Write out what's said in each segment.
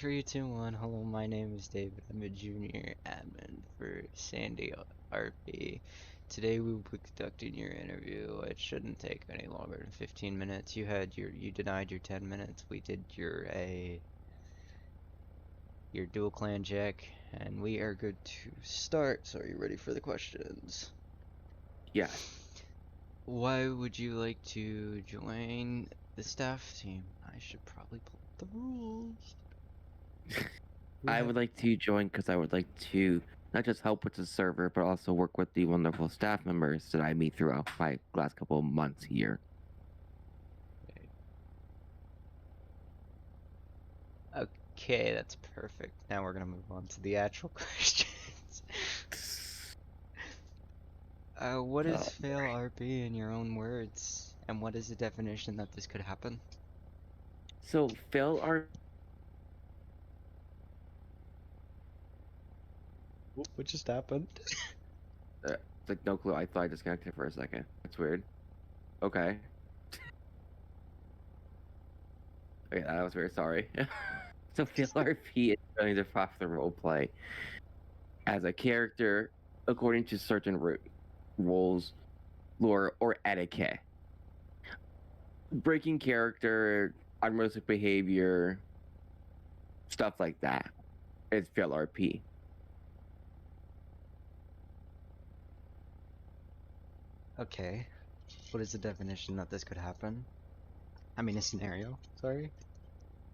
Three, two, one. Hello, my name is David. I'm a junior admin for Sandy RP. Today we will be conducting your interview. It shouldn't take any longer than 15 minutes. You denied your 10 minutes. We did your dual clan check, and we are good to start. So are you ready for the questions? Yeah. Why would you like to join the staff team? I should probably pull up the rules. I would like to join because I would like to not just help with the server, but also work with the wonderful staff members that I meet throughout my last couple of months here. Okay, that's perfect. Now we're gonna move on to the actual questions. What is fail RP in your own words? And what is the definition that this could happen? So fail our What just happened? like no clue. I thought I disconnected for a second. That's weird. Okay. Okay, that was weird. Sorry. So fail RP is going to profit the role play as a character according to certain rules, lore, or etiquette. Breaking character, unrealistic behavior, stuff like that. It's fail RP. Okay. What is the definition that this could happen? I mean, a scenario, sorry.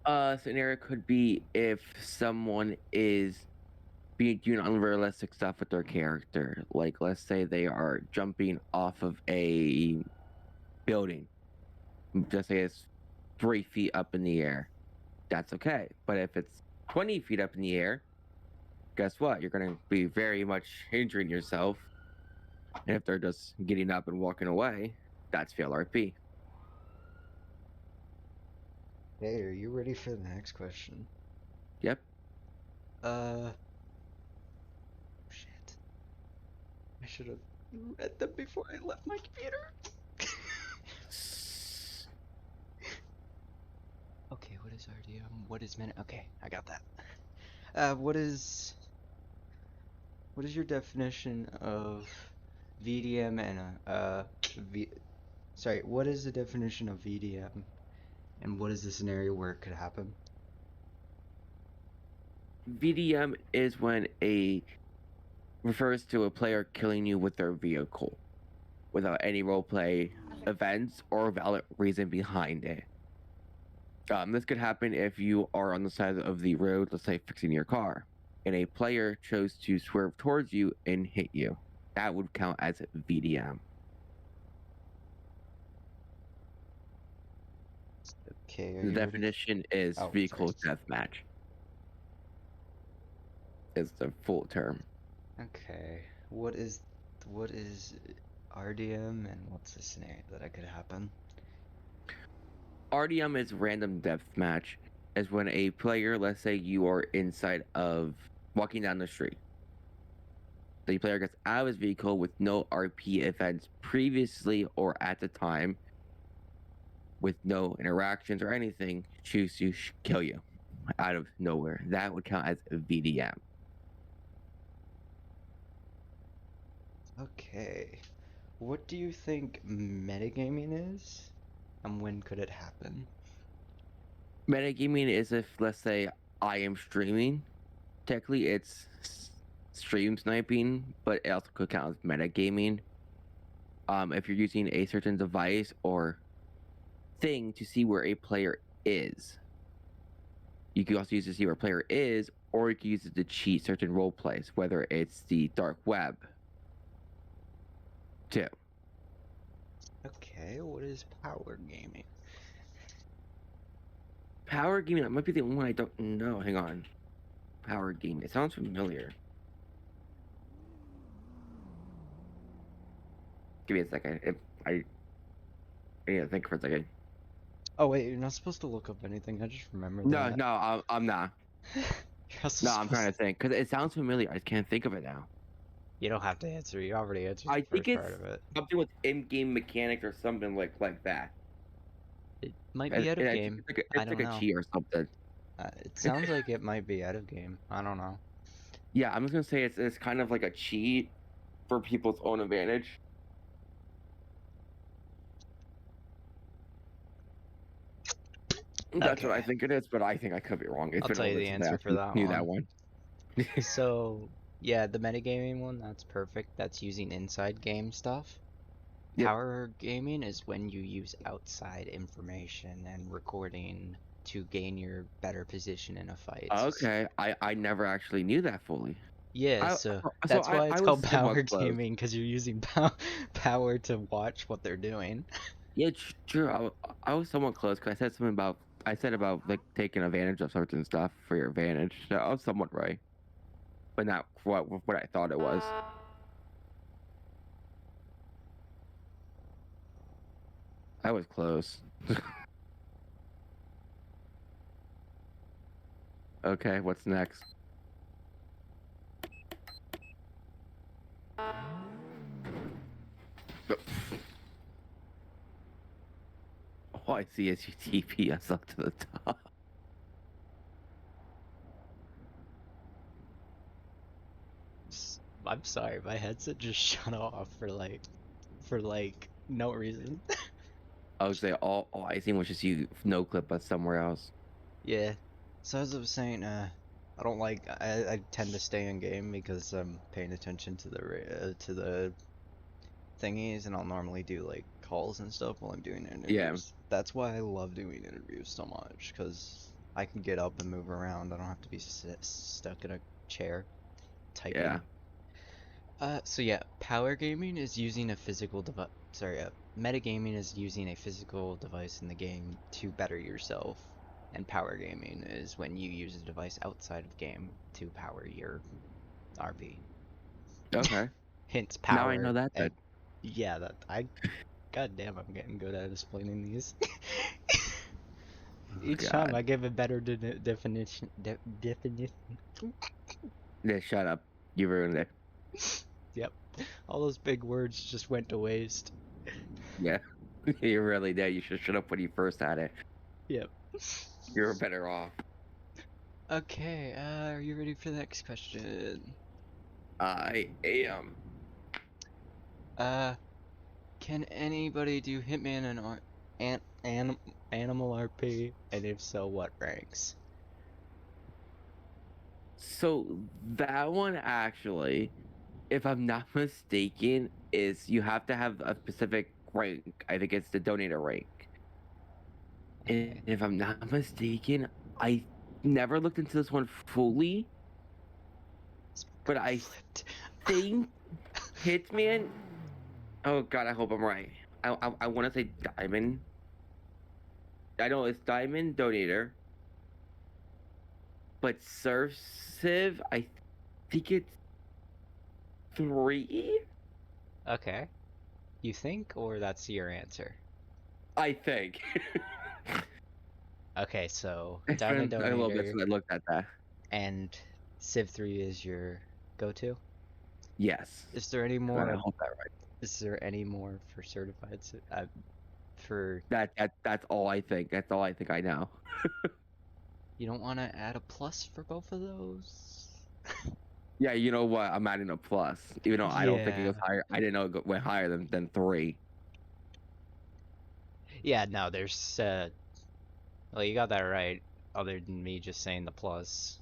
Scenario could be if someone is doing unrealistic stuff with their character. Like, let's say they are jumping off of a building. Just say it's 3 feet up in the air. That's okay. But if it's 20 feet up in the air, guess what? You're going to be very much injuring yourself. And if they're just getting up and walking away, that's fail RP. Hey, are you ready for the next question? Yep. Shit. I should have read them before I left my computer. Okay, what is RDM? What is minute? Okay, I got that. What is your definition of VDM and sorry, what is the definition of VDM and what is the scenario where it could happen? VDM is when refers to a player killing you with their vehicle without any roleplay events or valid reason behind it. This could happen if you are on the side of the road, let's say fixing your car, and a player chose to swerve towards you and hit you. That would count as VDM. Okay, are The you ready? definition is Oh, vehicle sorry. deathmatch. Is the full term. Okay, what is RDM and what's the scenario that it could happen? RDM is random deathmatch. Is when a player, let's say you are inside of walking down the street. The player gets out of his vehicle with no RP events previously or at the time, with no interactions or anything, choose to kill you out of nowhere. That would count as a VDM. Okay, what do you think metagaming is and when could it happen? Metagaming is if, let's say, I am streaming. Technically, it's stream sniping, but it also could count as metagaming. If you're using a certain device or thing to see where a player is. You can also use it to see where a player is, or you can use it to cheat certain role plays, whether it's the dark web, too. Okay, what is power gaming? Power gaming, that might be the only one I don't know. Hang on. Power gaming. It sounds familiar. Give me a second. I need to think for a second. Oh wait, you're not supposed to look up anything. I just remembered No, that. no, I'm not. You're also No, I'm trying to supposed think because it sounds familiar. I just can't think of it now. You don't have to answer. You already answered I the think first it's part of it. something with in-game mechanics or something like that. It might be out of I think game. it's like I it's don't like a know. cheat or something. It sounds like it might be out of game. I don't know. Yeah, I'm just gonna say it's kind of like a cheat for people's own advantage. That's what I Okay, think it is, but I think I could be wrong. It's I'll been a tell you little the bit since I answer for actually that knew that one. one. So, yeah, the metagaming one, that's perfect. That's using inside game stuff. Yep. Power gaming is when you use outside information and recording to gain your better position in a fight. Okay, I never actually knew that fully. Yeah, I so so that's why I it's was called somewhat power close. gaming, because you're using power to watch what they're doing. Yeah, true. I was somewhat close because I said about like taking advantage of certain stuff for your advantage. So I was somewhat right, but not what I thought it was. I was close. Okay, what's next? All I see is you TPS up to the top. I'm sorry, my headset just shut off for like no reason. I would say all I seen was just you no clip us somewhere else. Yeah. So as I was saying, I don't like I tend to stay in game because I'm paying attention to to the thingies, and I'll normally do like calls and stuff while I'm doing Yeah, interviews. That's why I love doing interviews so much, because I can get up and move around. I don't have to be stuck in a chair yeah. typing. So yeah, power gaming is using a physical device. Sorry, metagaming is using a physical device in the game to better yourself, and power gaming is when you use a device outside of game to power your RP. Okay. Hence Now I know power that then. and yeah, that I god damn, I'm getting good at explaining these. Oh Each time God. I give a better definition. Definition. Yeah, shut up. You ruined it. Yep, all those big words just went to waste. Yeah. You really did. You should shut up when you first had it. Yep. You were better off. Okay, are you ready for the next question? I am. Uh, can anybody do Hitman and Animal RP? And if so, what ranks? So that one actually, if I'm not mistaken, is you have to have a specific rank. I think it's the donator rank. And Okay. if I'm not mistaken, I never looked into this one fully, This book but got I flipped. think Hitman. Oh God, I hope I'm right. I want to say Diamond. I know it's Diamond Donator, but Surf Civ, I think it's 3. Okay. You think, or that's your answer? I think. Okay, so It's Diamond been a little bit Donator since I looked at that. and Civ 3 is your go-to? Yes. Is there any God, I more? hope that right. Is there any more for certified? For That's all I think. That's all I think I know. you don't want to add a plus for both of those? Yeah, you know what? I'm adding a plus, even though I don't think it Yeah. goes higher. I didn't know it went higher than 3. Yeah, no, there's well, you got that right, other than me just saying the plus.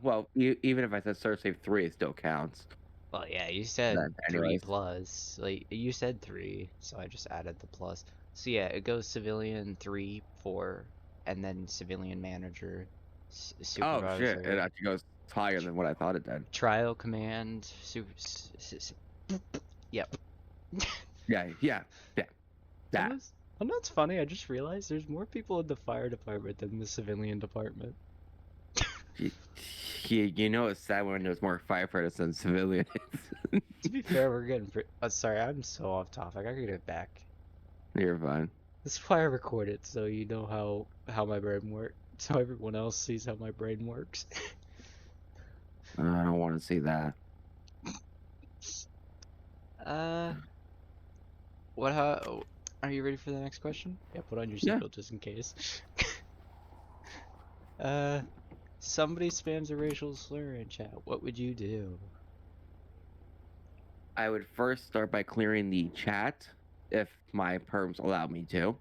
Well, even if I said Surf Save 3, it still counts. Well, yeah, you said Then, 3 anyways. plus. Like, you said 3, so I just added the plus. So yeah, it goes civilian 3, 4, and then civilian manager, Oh shit! It supervisor, actually goes higher than what I thought it did. trial command, yep. Yeah, yeah, yeah. You That. know, it's funny, I just realized there's more people in the fire department than the civilian department. You, you know it's sad when there's more firefighters than civilians. To be fair, we're getting sorry, I'm so off topic. I gotta get back. You're fine. This is why I record it, so you know how my brain works. So everyone else sees how my brain works. I don't want to see that. uh, what? How? Are you ready for the next question? Yeah, put on your Yeah. seatbelt just in case. Somebody spams a racial slur in chat. What would you do? I would first start by clearing the chat if my perms allow me to.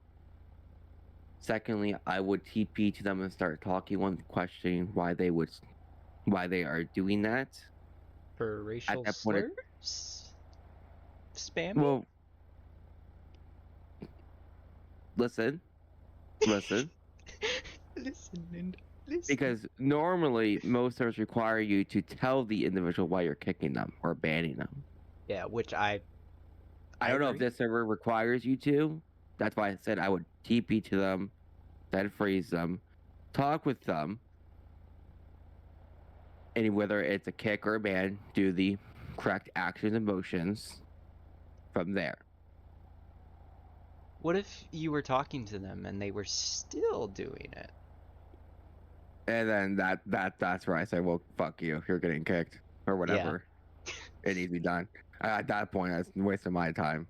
Secondly, I would TP to them and start talking one, questioning why they are doing that. For At racial that point, slurs? Spamming? well, listen, Listen and listen. because normally most servers require you to tell the individual why you're kicking them or banning them. Yeah, which I I don't know if agree. this server requires you to. That's why I said I would TP to them, then freeze them, talk with them, and whether it's a kick or a ban, do the correct actions and motions from there. What if you were talking to them and they were still doing it? And then that's where I say, well, fuck you, you're getting kicked or whatever. It needs to be done. At that point, that's wasting my time.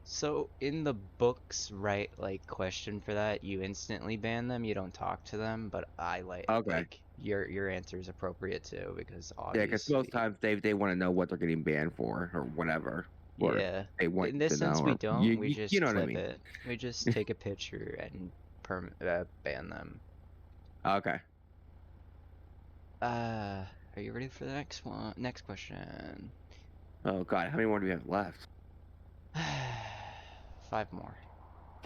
So in the books, right, like question for that, you instantly ban them, you don't talk to them, but I Okay. like your answer is appropriate too, because Yeah, because obviously most times they want to know what they're getting banned for or whatever. Or yeah. they want In you this to know, sense we or don't, we you just know what I clip mean. it. We just take a picture and ban them. Okay. Are you ready for the next one? Next question. Oh god, how many more do we have left? 5 more.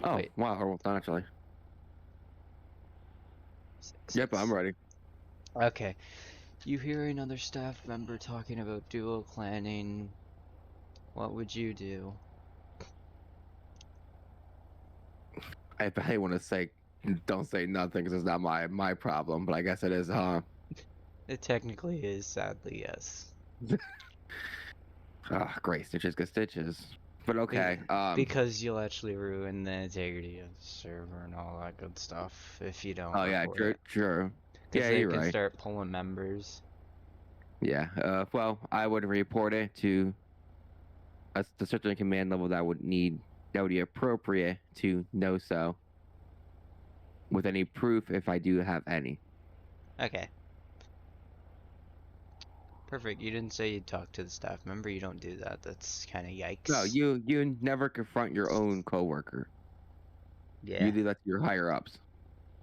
Oh Wait. wow, we're almost done actually. 6. Yep, I'm ready. Okay. You hear another staff member talking about dual clanning. What would you do? I probably want to say, don't say nothing because it's not my problem, but I guess it is, huh? It technically is, sadly, yes. Ah, great stitches, good stitches. But okay, Because you'll actually ruin the integrity of the server and all that good stuff if you don't oh yeah, report true, it. true. Because Yeah, they you're can right. start pulling members. Yeah. Well, I would report it to the certain command level that would be appropriate to know so. With any proof, if I do have any. Okay. Perfect. You didn't say you'd talk to the staff member. You don't do that. That's kind of yikes. No, you never confront your own coworker. Yeah. You do that to your higher ups.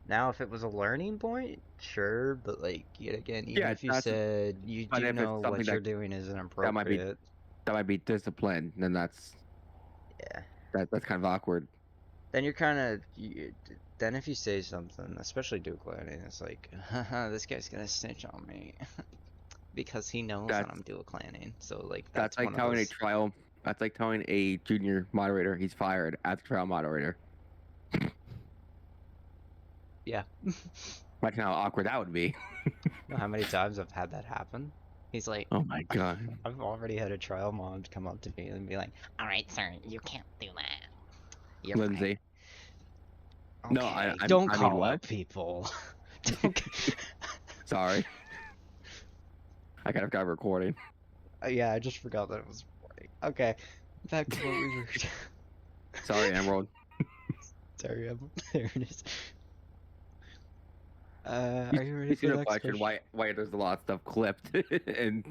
Now, if it was a learning point, sure, but like yet again, even Yeah, if you that's. said you But do if it's know something what you're doing is that might be inappropriate, that might be disciplined, then yeah, that's kind of awkward. then you're kind of then if you say something, especially Duke Landing, it's like, haha, this guy's gonna snitch on me because he knows that That's I'm dual clanning. So like that's that's like one of telling a those. trial. That's like telling a junior moderator he's fired as the trial moderator. Yeah. Imagine how awkward that would be. Know how many times I've had that happen? He's like, Oh my god, I've already had a trial mod come up to me and be like, "All right, sir, you can't do that. You're fired." Lindsay. No, Okay, I'm. don't I mean, call what? out people. Don't. Sorry, I kind of got recording. Yeah, I just forgot that it was recording. Okay, back to what we were. Sorry, Emerald. Sorry, there it is. You, Are you ready you for see the the next question question? why there's a lot of stuff clipped and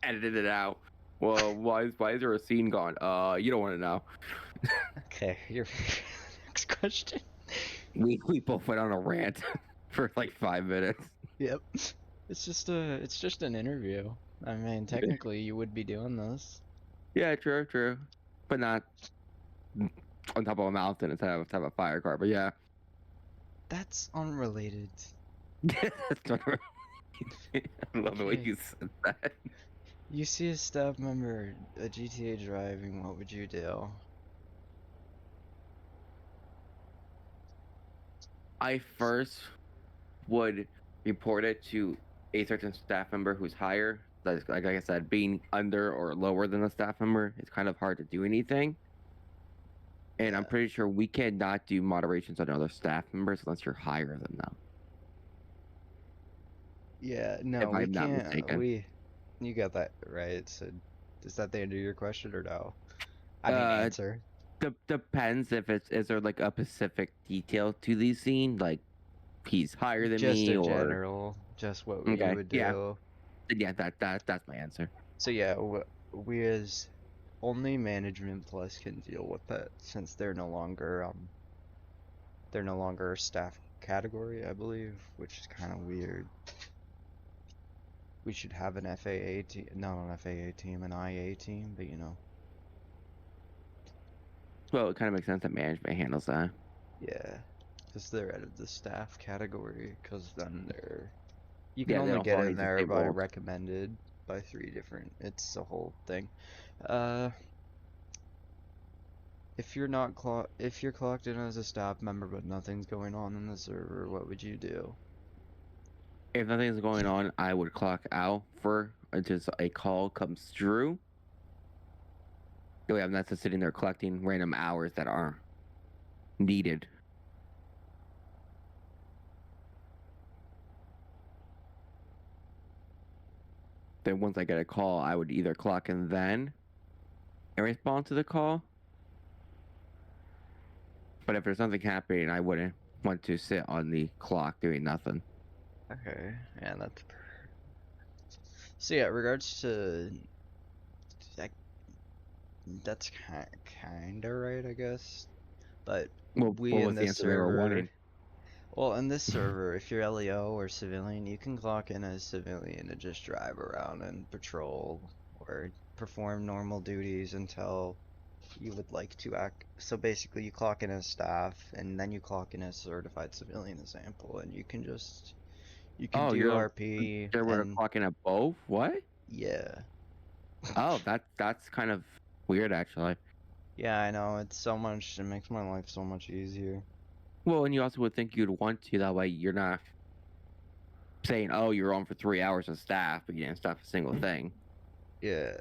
edited it out. Well, why is there a scene gone? You don't want to know. Okay, you're ready for the next question. We both went on a rant for like 5 minutes. Yep. It's just an interview. I mean, technically, you would be doing this. Yeah, true, but not on top of a mountain instead of top of a fire car. But yeah, That's unrelated. I love the way Okay. you said that. You see a staff member at GTA driving, what would you do? I first would report it to a certain staff member who's higher. Like I said, being under or lower than a staff member, it's kind of hard to do anything. And I'm Yeah. pretty sure we cannot do moderations on other staff members unless you're higher than them. Yeah, no, If we I'm not can't. mistaken. You got that right. So, is that the end of your question or no? I mean, Uh, answer. depends if is there like a specific detail to the scene, like he's higher than Just me a or general, just what you okay, would yeah, do. yeah. That's my answer. So yeah, we as only management plus can deal with that since they're no longer a staff category, I believe, which is kind of weird. We should have an FAA team, not an FAA team, an IA team, but you know. Well, it kind of makes sense that management handles that. Yeah, because they're out of the staff category, because then you can Yeah, they only don't get follow in any there state by rules. recommended by 3 different, it's a whole thing. Uh, if you're clocked in as a staff member but nothing's going on in the server, what would you do? If nothing's going on, I would clock out for until a call comes through. That way I'm not just sitting there collecting random hours that are needed. Then once I get a call, I would either clock in then and respond to the call. But if there's nothing happening, I wouldn't want to sit on the clock doing nothing. Okay, yeah, so yeah, regards to that, that's kind of right, I guess. But Well, we what in was the this answer they were server, wanting? well, in this server, if you're LEO or civilian, you can clock in as civilian and just drive around and patrol or perform normal duties until you would like to act. So basically, you clock in as staff, and then you clock in as certified civilian example, and you can Oh, do you're RP, they were and clocking at both? What? yeah. Oh, that's kind of weird actually. Yeah, I know, it makes my life so much easier. Well, and you also would think you'd want to, that way you're not saying, oh, you're on for 3 hours of staff, but you didn't stop a single thing. Yeah.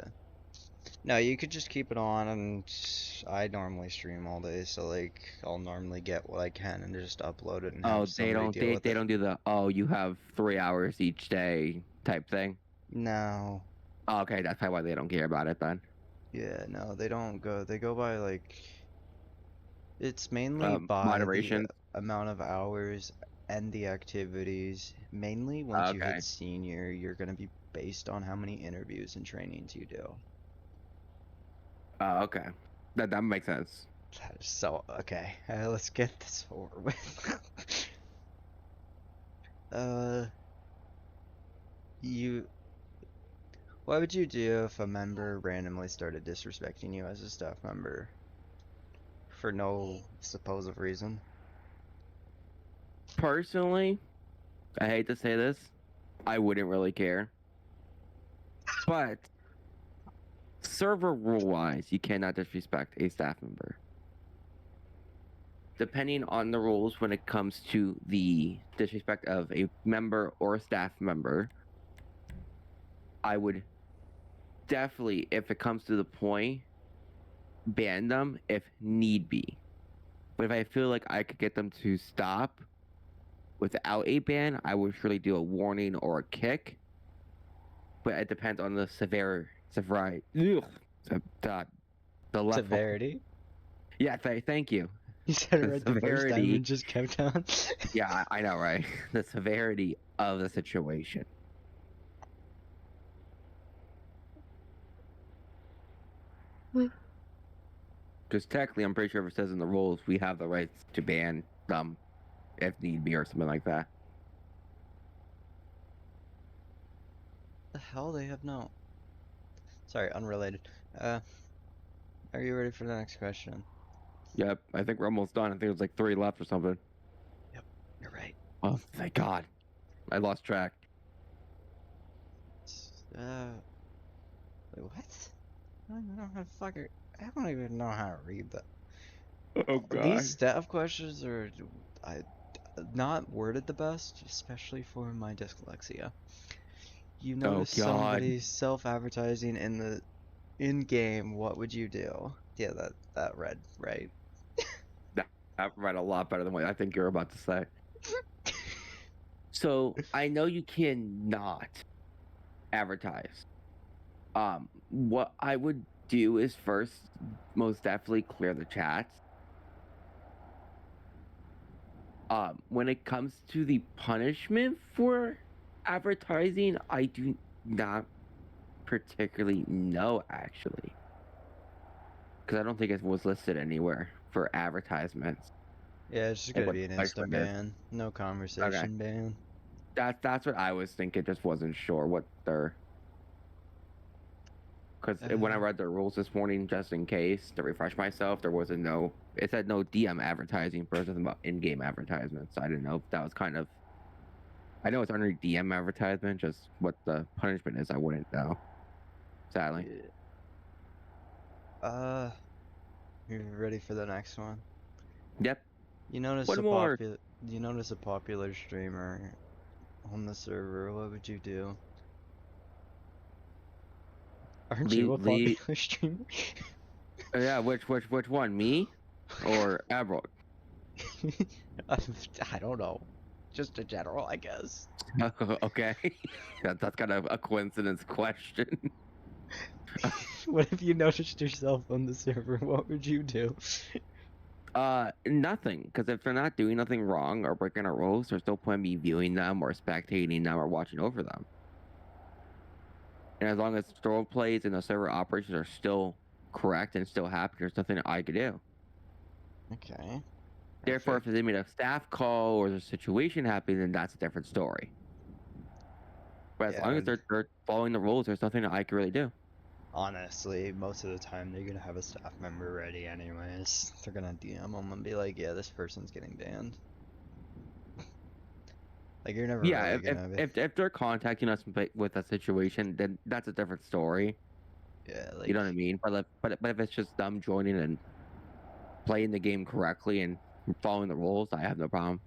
No, you could just keep it on, and I normally stream all day, so like I'll normally get what I can and just upload it and Oh, have somebody deal with they it. don't do the, oh, you have 3 hours each day type thing. No. Oh, okay, that's probably why they don't care about it then. Yeah, no, they don't go. They go by like it's mainly by the Moderation. amount of hours and the activities. Mainly once you hit Okay. senior, you're gonna be based on how many interviews and trainings you do. Oh, okay. That makes sense. So, okay, let's get this over with. uh, you, what would you do if a member randomly started disrespecting you as a staff member for no supposed reason? Personally, I hate to say this, I wouldn't really care. But server rule wise, you cannot disrespect a staff member. Depending on the rules when it comes to the disrespect of a member or a staff member, I would definitely, if it comes to the point, ban them if need be. But if I feel like I could get them to stop without a ban, I would surely do a warning or a kick. But it depends on the severity. Ugh, the level. Severity? Yeah, thank you. You said it The right the first time severity. and just kept on. Yeah, I know, right? The severity of the situation. Because technically, I'm pretty sure if it says in the rules, we have the rights to ban them if need be or something like that. The hell they have no. Sorry, unrelated. Uh, are you ready for the next question? Yep, I think we're almost done. I think there's like 3 left or something. Yep, you're right. Oh, thank God. I lost track. Wait, what? I don't know how to fucking. I don't even know how to read that. Oh, These God. staff questions are I, not worded the best, especially for my dyslexia. You Oh, notice God. somebody self-advertising in the in-game, what would you do? Yeah, that read right. That read a lot better than what I think you're about to say. So, I know you cannot advertise. What I would do is most definitely clear the chats. When it comes to the punishment for advertising, I do not particularly know actually, because I don't think it was listed anywhere for advertisements. Yeah, it's just Like gonna what be the an instant punishment is. ban. No Okay, conversation ban. that's what I was thinking. Just wasn't sure what their because when I Uh, read the rules this morning, just in case to refresh myself, there wasn't no. It said no DM advertising, but it was nothing about in-game advertisements. So I didn't know if that was kind of. I know it's under DM advertisement. Just what the punishment is, I wouldn't know. Sadly. yeah. Uh, you ready for the next one? Yep. You notice One a more. popular you notice a popular streamer on the server, what would you do? Aren't you a The popular streamer? yeah. Which one? Me or Emerald? I don't know. Just a general, I guess. Okay. That's kind of a coincidence question. What if you noticed yourself on the server? What would you do? Nothing. Because if they're not doing nothing wrong or breaking our rules, there's no point in me viewing them or spectating them or watching over them. And as long as the role plays and the server operations are still correct and still happy, there's nothing I could do. Okay. Therefore, if Perfect. there's a staff call or there's a situation happening, then that's a different story. But as Yeah, long as and they're following the rules, there's nothing that I can really do. honestly, most of the time they're gonna have a staff member ready anyways. They're gonna DM them and be like, yeah, this person's getting banned. Like, you're never Yeah, really gonna be. if they're contacting us with a situation, then that's a different story. Yeah, You like, know what I mean? But if it's just them joining and playing the game correctly and following the rules, I have no problem.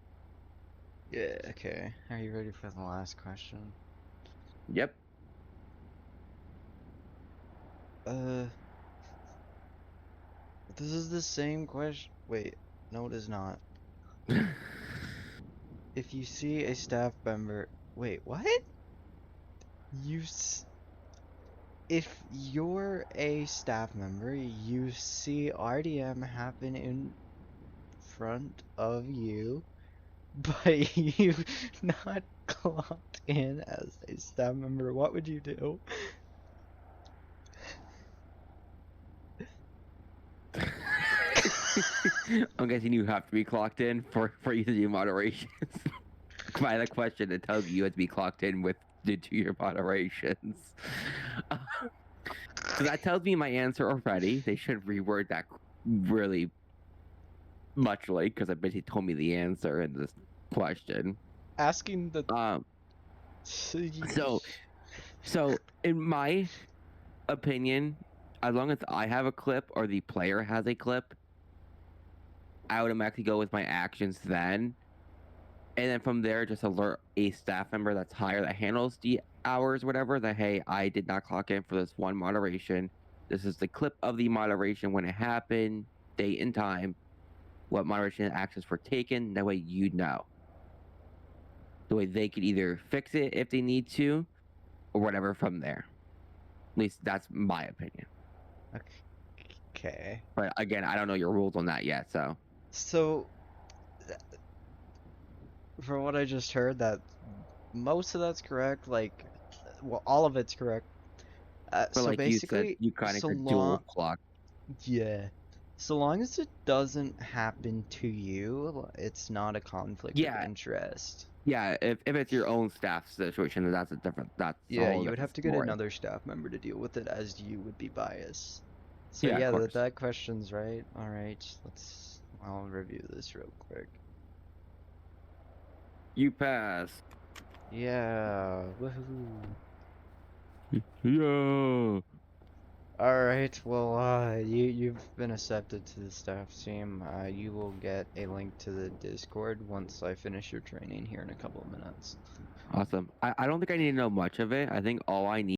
yeah, okay. Are you ready for the last question? Yep. Uh, this is the same question. Wait, no, it is not. If you see a staff member, wait, what? You s If you're a staff member, you see RDM happen in front of you, but you've not clocked in as a staff member, what would you do? I'm guessing you have to be clocked in for you to do moderations. By the question, it tells you have to be clocked in with to do your moderations. So that tells me my answer already. They should reword that really much like because I bet he told me the answer in this question. Asking the Um. So so in my opinion, as long as I have a clip or the player has a clip, I automatically go with my actions then. And then from there, just alert a staff member that's higher that handles the hours, whatever, that, hey, I did not clock in for this one moderation. This is the clip of the moderation when it happened, date and time, what moderation actions were taken. That way you know. The way they could either fix it if they need to or whatever from there. At least that's my opinion. Okay. But again, I don't know your rules on that yet, so. So, from what I just heard, that most of that's correct. Like, well, all of it's correct. But So like you said, basically, you kind of so could long, dual clock. yeah, so long as it doesn't happen to you, it's not a conflict of Yeah, interest. yeah. If it's your own staff situation, then that's a Yeah, whole you would different have to get story. another staff member to deal with it, as you would be biased. So Yeah, of yeah, course. that question's right. All right, I'll review this real quick. You pass. Yeah, woohoo. Yeah. All right, well, you've been accepted to the staff team. You will get a link to the Discord once I finish your training here in a couple of minutes. Awesome. I don't think I need to know much of it. I think all I need